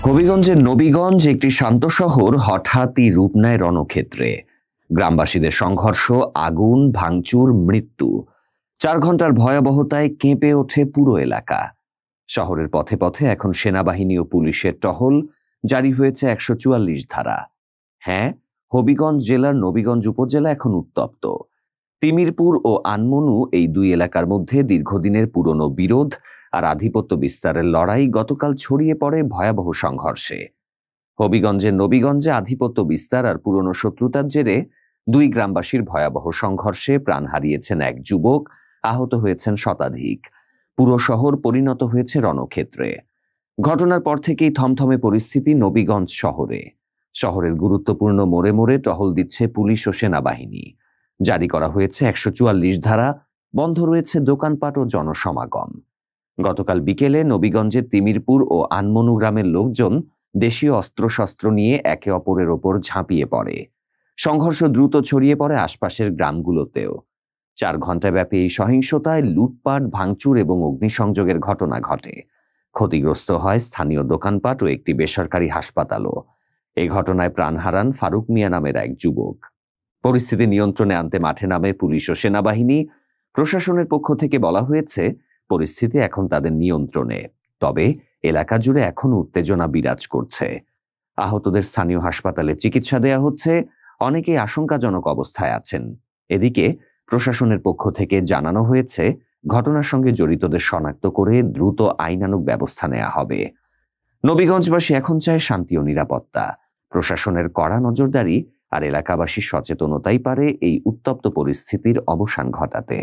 হবিগঞ্জের নবীগঞ্জ একটি শান্ত শহর হঠাৎই রূপ নেয় রণক্ষেত্রে। গ্রামবাসীদের সংঘর্ষ, আগুন, ভাঙচুর, মৃত্যু। 4 ঘন্টার ভয়াবহতায় কেঁপে ওঠে পুরো এলাকা। শহরের পথে পথে এখন সেনাবাহিনী ও পুলিশের টহল, জারি হয়েছে 144 ধারা। হ্যাঁ, হবিগঞ্জ জেলার নবীগঞ্জ উপজেলা এখন উত্তপ্ত। তিমিরপুর ও আনমনু এই দুই এলাকার মধ্যে দীর্ঘদিনের পুরনো বিরোধ আর আধিপত্য বিস্তারের লড়াই গতকাল ছড়িয়ে পড়ে ভয়াবহ সংঘর্ষে। হবিগঞ্জের নবীগঞ্জে আধিপত্য বিস্তার আর পুরনো শত্রুতার জেরে দুই গ্রামবাসীর ভয়াবহ সংঘর্ষে প্রাণ হারিয়েছেন এক যুবক, আহত হয়েছেন শতাধিক। পুরো শহর পরিণত হয়েছে রণক্ষেত্রে। ঘটনার পর থেকেই থমথমে পরিস্থিতি নবীগঞ্জ শহরে। শহরের গুরুত্বপূর্ণ মোড়ে মোড়ে টহল দিচ্ছে পুলিশ ও সেনাবাহিনী। জারি করা হয়েছে 144 ধারা, বন্ধ রয়েছে দোকানপাট ও জনসমাগম। গতকাল বিকেলে নবীগঞ্জের তিমিরপুর ও আনমনু গ্রামের লোকজন দেশীয় অস্ত্রশস্ত্র নিয়ে একে অপরের ওপর ঝাঁপিয়ে পড়ে। সংঘর্ষ দ্রুত ছড়িয়ে পড়ে আশপাশের গ্রামগুলোতেও। 4 ঘণ্টাব্যাপী এই সহিংসতায় লুটপাট, ভাঙচুর এবং অগ্নিসংযোগের ঘটনা ঘটে। ক্ষতিগ্রস্ত হয় স্থানীয় দোকানপাট ও একটি বেসরকারি হাসপাতালও। এই ঘটনায় প্রাণ হারান ফারুক মিয়া নামের এক যুবক। পরিস্থিতি নিয়ন্ত্রণে আনতে মাঠে নামে পুলিশ ও সেনাবাহিনী। প্রশাসনের পক্ষ থেকে বলা হয়েছে, পরিস্থিতি এখন তাদের নিয়ন্ত্রণে, তবে এলাকা জুড়ে এখন উত্তেজনা বিরাজ করছে। আহতদের স্থানীয় হাসপাতালে চিকিৎসা দেয়া হচ্ছে, অনেকেই আশঙ্কাজনক অবস্থায় আছেন। এদিকে প্রশাসনের পক্ষ থেকে জানানো হয়েছে, ঘটনার সঙ্গে জড়িতদের শনাক্ত করে দ্রুত আইনানুগ ব্যবস্থা নেওয়া হবে। নবীগঞ্জবাসী এখন চায় শান্তি ও নিরাপত্তা। প্রশাসনের কড়া নজরদারি আর এলাকাবাসীর সচেতনতাই পারে এই উত্তপ্ত পরিস্থিতির অবসান ঘটাতে।